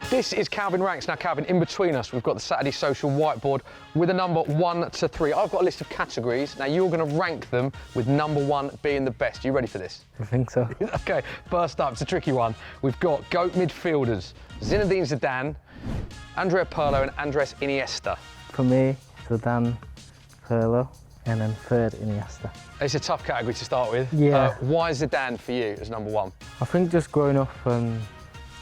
This is Kalvin Ranks. Now, Kalvin, in between us, we've got the Saturday Social whiteboard with a number 1 to 3. I've got a list of categories. Now, you're going to rank them with number 1 being the best. Are you ready for this? I think so. OK, first up, it's a tricky one. We've got GOAT midfielders, Zinedine Zidane, Andrea Pirlo and Andres Iniesta. For me, Zidane, Pirlo, and then third, Iniesta. It's a tough category to start with. Yeah. Why Zidane for you as number 1? I think just growing up and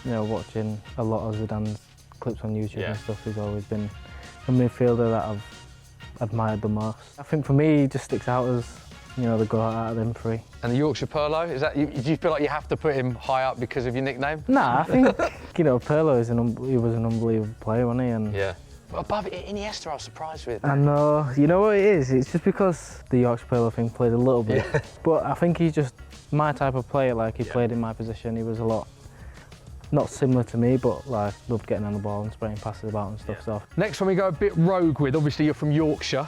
watching a lot of Zidane's clips on YouTube and stuff, he's always been a midfielder that I've admired the most. I think for me, he just sticks out as the goat out of them three. And the Yorkshire Pirlo, do you feel like you have to put him high up because of your nickname? Nah, I think Pirlo he was an unbelievable player, wasn't he? And yeah. But above Iniesta, I was surprised with. I know. You know what it is? It's just because the Yorkshire Pirlo thing played a little bit. Yeah. But I think he's just my type of player. Like he played in my position. He was a lot. Not similar to me, but like loved getting on the ball and spraying passes about and stuff. So next one we go a bit rogue with. Obviously you're from Yorkshire,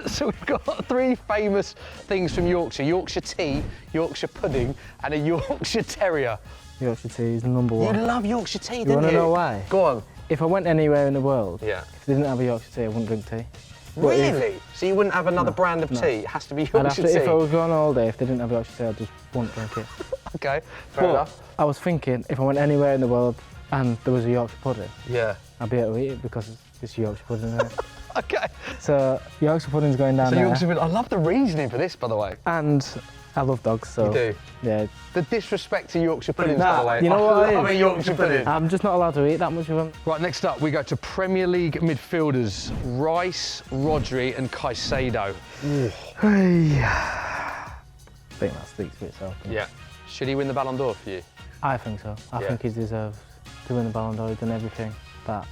so we've got 3 famous things from Yorkshire: Yorkshire tea, Yorkshire pudding, and a Yorkshire Terrier. Yorkshire tea is number 1. You love Yorkshire tea, didn't you? You want to know why? Go on. If I went anywhere in the world, if they didn't have a Yorkshire tea, I wouldn't drink tea. Really? So you wouldn't have another brand of tea? It has to be Yorkshire tea? If I was going all day, if they didn't have Yorkshire tea, I just wouldn't drink it. OK, fair enough. I was thinking, if I went anywhere in the world and there was a Yorkshire pudding, I'd be able to eat it because it's Yorkshire pudding, isn't it? OK. So Yorkshire pudding's going down there. Yorkshire pudding, I love the reasoning for this, by the way. And I love dogs, so... You do? Yeah. The disrespect to Yorkshire puddings, by the way. You know what I mean Yorkshire pudding. I'm just not allowed to eat that much of them. Right, next up, we go to Premier League midfielders, Rice, Rodri and Caicedo. I think that speaks for itself. Yeah. Should he win the Ballon d'Or for you? I think so. I think he deserves to win the Ballon d'Or. He's done everything that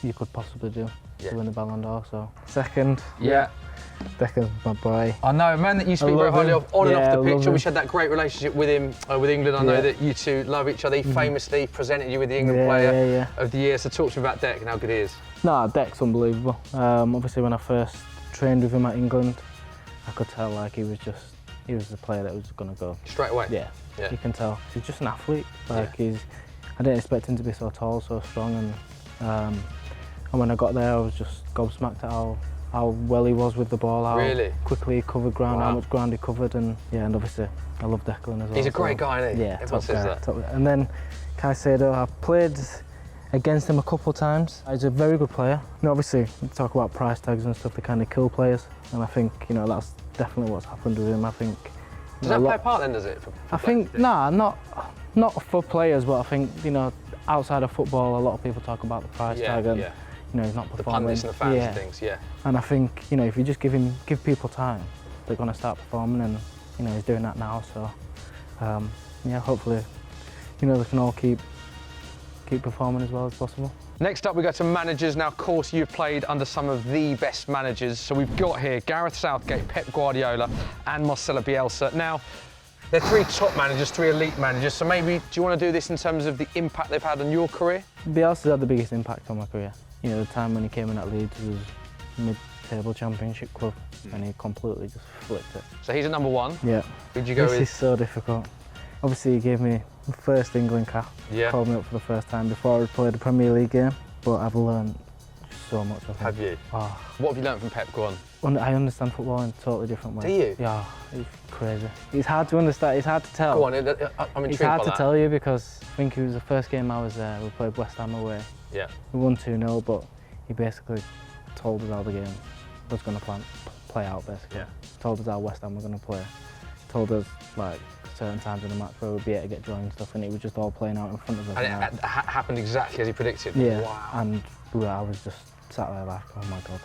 you could possibly do to win the Ballon d'Or. So second, Declan's my boy. I know, a man that you speak very highly of on and off the pitch. We had that great relationship with him, with England. I know that you two love each other. He famously presented you with the England Player of the Year. So talk to me about Dec and how good he is. No, Dec's unbelievable. Obviously, when I first trained with him at England, I could tell like he was the player that was going to go. Straight away? Yeah, you can tell. He's just an athlete. Like I didn't expect him to be so tall, so strong, and when I got there, I was just gobsmacked at how well he was with the ball, how quickly he covered ground, how much ground he covered, and and obviously I love Declan as well. He's a great guy, isn't he? Yeah, everyone says that. And then Caicedo, I've played against him a couple of times. He's a very good player. Obviously, we talk about price tags and stuff, they kind of kill players, and I think that's definitely what's happened with him. I think. Does that play a part then, does it? I think, not for players, but I think, outside of football, a lot of people talk about the price tag and, he's not performing. The pundits and the fans and things, And I think, if you just give people time, they're going to start performing, and, he's doing that now, so, hopefully, they can all keep performing as well as possible. Next up, we go to managers. Now, of course, you've played under some of the best managers. So we've got here Gareth Southgate, Pep Guardiola, and Marcelo Bielsa. Now, they're 3 top managers, 3 elite managers. So maybe, do you want to do this in terms of the impact they've had on your career? Bielsa's had the biggest impact on my career. The time when he came in at Leeds was mid-table championship club, and he completely just flipped it. So he's at number 1. Yeah. Who'd you go with? This is so difficult. Obviously, he gave me the first England cap. Called me up for the first time before I played a Premier League game. But I've learned so much of him. Have you? Oh. What have you learned from Pep? Go on. I understand football in a totally different way. Do you? Yeah, it's crazy. It's hard to understand, it's hard to tell. Go on, I'm intrigued by that. It's hard to tell you because I think it was the first game I was there, we played West Ham away. Yeah. We won 2-0, but he basically told us how the game was going to play out, basically. Yeah. Told us how West Ham were going to play. Told us, like, certain times in the match where we'd be able to get joy and stuff, and it was just all playing out in front of us. And it happened exactly as he predicted? Yeah. Wow. And I was just sat there like, oh my God.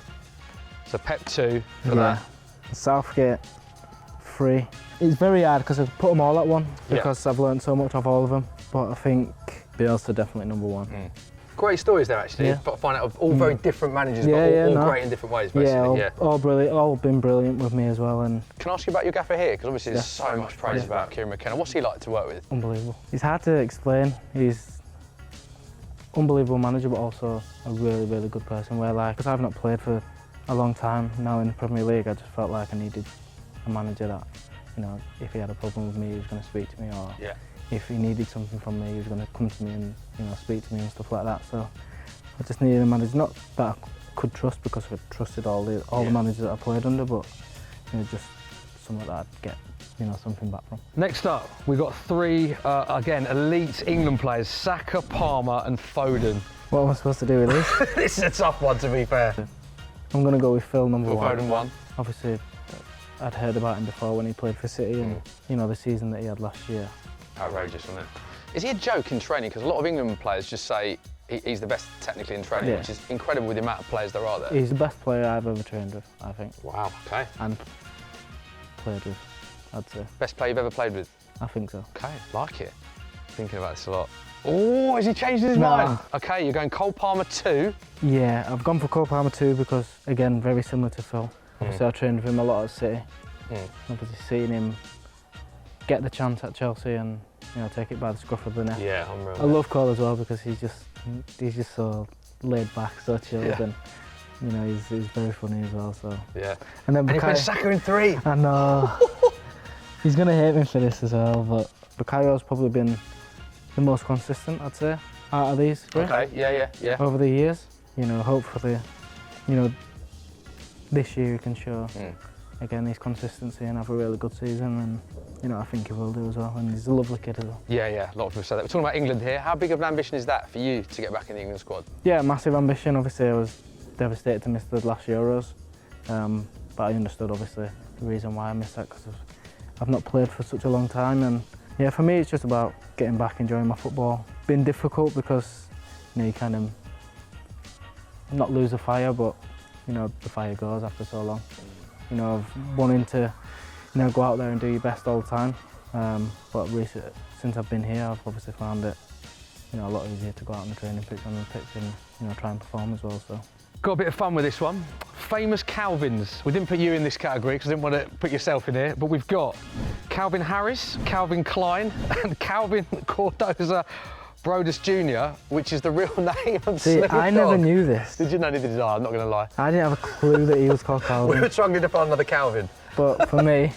So Pep 2 for that. Southgate 3. It's very hard because I've put them all at 1 because I've learned so much of all of them. But I think Bielsa definitely number 1. Great stories there, actually. But I find out of all very different managers, but all great in different ways, basically. All brilliant, all been brilliant with me as well. And can I ask you about your gaffer here? Because obviously there's so much praise about Kieran McKenna. What's he like to work with? Unbelievable. He's hard to explain. He's unbelievable manager, but also a really, really good person. Where, like, because I've not played for a long time now in the Premier League, I just felt like I needed a manager that, if he had a problem with me, he was going to speak to me, or if he needed something from me, he was going to come to me and speak to me and stuff like that. So I just needed a manager, not that I could trust because I trusted all the managers that I played under, but just someone that I'd get something back from. Next up, we've got three, again, elite England players, Saka, Palmer and Foden. What am I supposed to do with this? This is a tough one, to be fair. I'm going to go with Phil, number one. Foden one. Obviously, I'd heard about him before when he played for City and, the season that he had last year. Outrageous, wasn't it? Is he a joke in training? Because a lot of England players just say he's the best technically in training, which is incredible with the amount of players there are there. He's the best player I've ever trained with, I think. Wow, okay. And played with, I'd say. Best player you've ever played with? I think so. Okay, like it. Thinking about this a lot. Oh, has he changed his mind? Okay, you're going Cole Palmer 2. Yeah, I've gone for Cole Palmer 2 because, again, very similar to Phil. Obviously, I trained with him a lot at City. Obviously, seeing him get the chance at Chelsea and take it by the scruff of the neck. Yeah, unreal. I love Cole as well because he's just so laid back, so chilled, and he's very funny as well. So yeah. And then he put Saka in 3. I know. He's gonna hate me for this as well, but Bukayio's probably been the most consistent, I'd say, out of these three. Okay, yeah. Over the years, hopefully, this year he can show again his consistency and have a really good season, and I think he will do as well. And he's a lovely kid as well. Yeah. A lot of people say that. We're talking about England here. How big of an ambition is that for you to get back in the England squad? Yeah, massive ambition. Obviously, I was devastated to miss the last Euros, but I understood obviously the reason why I missed that because I've not played for such a long time, and yeah, for me it's just about getting back, enjoying my football. Been difficult because you kind of not lose the fire, but the fire goes after so long. Of wanting to go out there and do your best all the time, but since I've been here, I've obviously found it a lot easier to go out on the training pitch and try and perform as well. So. Got a bit of fun with this one. Famous Kalvins. We didn't put you in this category because I didn't want to put yourself in here, but we've got Calvin Harris, Calvin Klein, and Calvin Cordoza Brodus Jr., which is the real name of See, Snoop I Dogg. never knew this. Did you know? Neither did I, I'm not going to lie. I didn't have a clue that he was called Calvin. We were struggling to find another Calvin. But for me,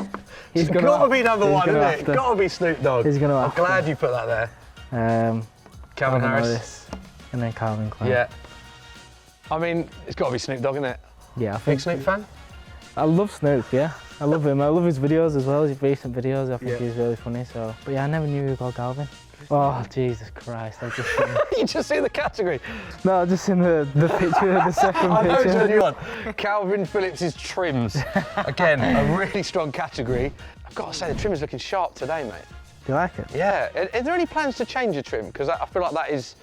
It's got to be number one, isn't it? It's got to be Snoop Dogg. He's gonna I'm glad you put that there. Calvin Harris. And then Calvin Klein. Yeah. I mean, it's got to be Snoop Dogg, isn't it? Yeah, I Big think. Snoop fan? I love Snoop, yeah. I love him. I love his videos as well, his recent videos. I think he's really funny. So, but yeah, I never knew he was called Calvin. Oh, Jesus Christ. I've just seen... You just see the category? No, I've just seen the picture, the second I know picture. which one you want. Calvin Phillips' trims. Again, a really strong category. I've got to say, the trim is looking sharp today, mate. Do you like it? Yeah. Are there any plans to change your trim? Because I feel like that is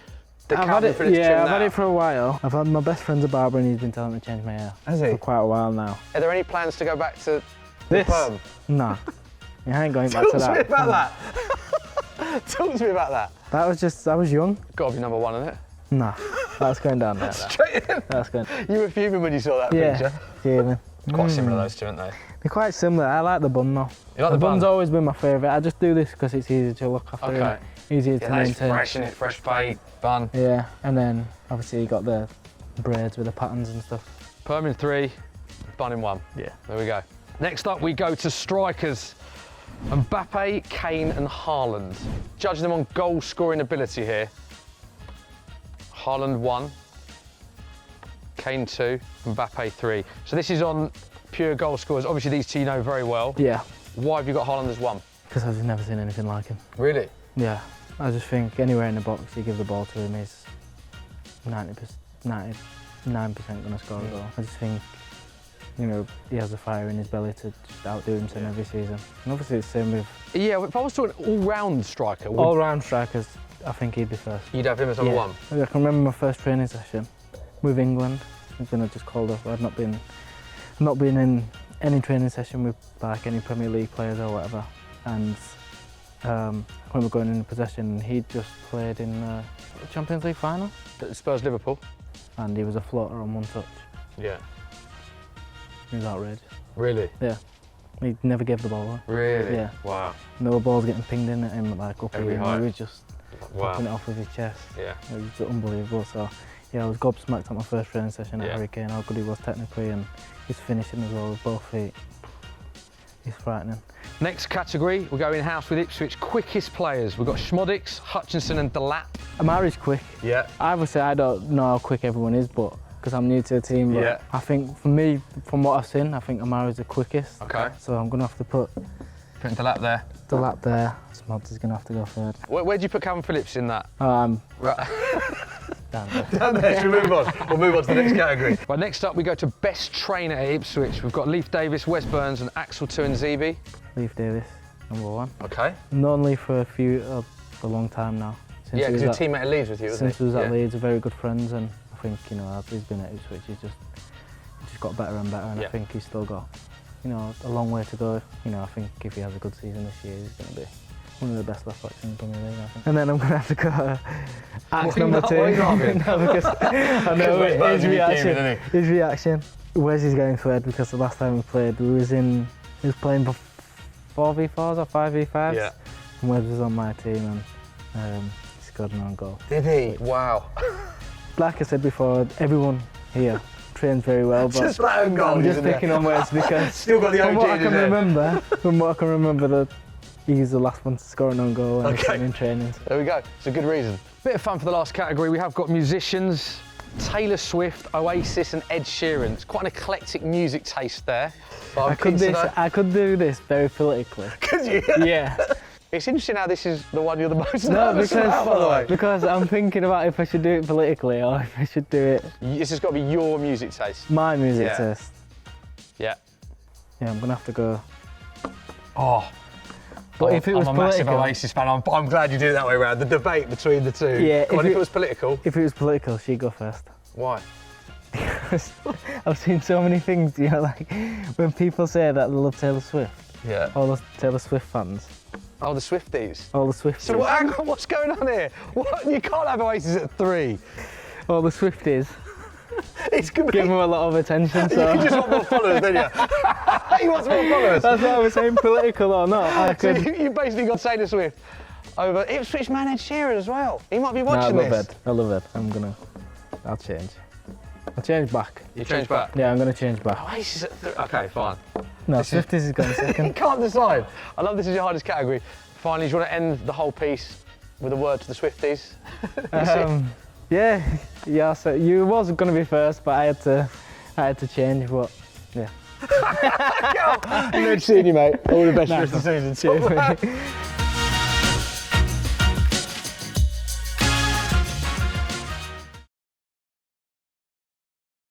the Calvin Phillips trim Yeah, I've now. had it for a while. I've had my best friend's a barber and he's been telling me to change my hair. Has he? For quite a while now. Are there any plans to go back to This? the perm? No. You ain't going back to that. Talk to me about that. Talk to me about that. That was I was young. Got to be number one, isn't it? Nah, that's going down there. Straight in. That's going. You were fuming when you saw that picture. Yeah, man. Quite similar, those two, aren't they? They're quite similar. I like the bun though. You like the bun? bun's always been my favourite. I just do this because it's easier to look after. Okay. Easier to Yeah, that's maintain. fresh, isn't it? Fresh fade, bun. Yeah, and then obviously you got the braids with the patterns and stuff. Perm in 3, bun in 1. Yeah. There we go. Next up, we go to strikers. Mbappe, Kane and Haaland. Judging them on goal scoring ability here. Haaland 1, Kane 2, Mbappe 3. So this is on pure goal scorers. Obviously these two you know very well. Yeah. Why have you got Haaland as 1? Because I've never seen anything like him. Really? Yeah. I just think anywhere in the box you give the ball to him, he's 99% going to score a goal. I just think, he has the fire in his belly to just outdo himself every season. And obviously it's the same with... Yeah, if I was talking all-round striker... All-round strikers, I think he'd be first. You'd have him as number 1? I can remember my first training session with England. I just called up. I'd not been in any training session with like any Premier League players or whatever. And when we were going in possession, he'd just played in the Champions League final. Spurs Liverpool? And he was a floater on one touch. Yeah. He was outrageous. Really? Yeah. He never gave the ball away. Really? Yeah. Wow. No balls getting pinged in at him like up Every here. height. He was just popping it off with his chest. Yeah. It was unbelievable. So yeah, I was gobsmacked at my first training session at Harry Kane, how good he was technically, and his finishing as well with both feet. He's frightening. Next category, we go in-house with Ipswich. Quickest players. We've got Schmodix, Hutchinson and Delap. Amari's quick. Yeah. I would say I don't know how quick everyone is, but because I'm new to the team, but Yeah. I think for me, from what I've seen, I think Amari's the quickest. Okay. So I'm going to have to put Putting Delap there. Delap there. Smods is going to have to go third. Where do you put Kalvin Phillips in that? Right. Down there. Down there, should we move on? We'll move on to the next category. Right, next up we go to best trainer at Ipswich. We've got Leif Davis, Wes Burns and Axel Tuanzebe. Leif Davis, number 1. Okay. Known Leif for a long time now. Yeah, because your teammate at Leeds with you, wasn't he? Since he was at Leeds, we're very good friends, and I think, you know, as he's been at Ipswich, he's just got better and better, and I think he's still got, you know, a long way to go. You know, I think if he has a good season this year, he's going to be one of the best left backs in the Premier League, I think. And then I'm going to have to go Axe number 2. No, because I know his reaction. Wes is going third because the last time we played, he was playing 4v4s or 5v5s. Yeah. And Wes was on my team and he scored an own goal. Did he? Wow. Like I said before, everyone here trains very well, but just that own goal, I'm just picking on Wes because still got the from what I OG can in remember, that he's the last one to score an own goal and he's been in training. There we go. It's a good reason. Bit of fun for the last category. We have got musicians. Taylor Swift, Oasis and Ed Sheeran. It's quite an eclectic music taste there. So I could do this very politically. Could you? Yeah. It's interesting how this is the one you're the most No, nervous about, by the way. because I'm thinking about if I should do it politically or if I should do it This has got to be your music taste. my music taste. Yeah. Yeah, I'm gonna have to go. Oh. But if it was I'm a massive political, Oasis fan. I'm glad you did it that way around. The debate between the two. Yeah, Come on, if it was political. If it was political, she'd go first. Why? Because I've seen so many things, you know, like when people say that they love Taylor Swift. Yeah. All the Taylor Swift fans. Oh, the Swifties. All the Swifties. So hang on, what's going on here? What? You can't have Oasis at 3. All the Swifties. It's gonna Give be... them a lot of attention, so... You just want more followers, don't you? He wants more followers. That's what I was saying, political or not. I So could... you basically got Taylor Swift over Ipswich man Ed Sheeran as well. He might be watching this. I love it. I'll change. I'll change back. You change back? Yeah, I'm going to change back. Oasis at 3. Okay, fine. No, Swifties is going You second. can't decide. I love this is your hardest category. Finally, do you want to end the whole piece with a word to the Swifties? Yeah, so you was going to be first, but I had to change, but yeah. Good seeing you, mate. All the best for the season. Cheers, mate.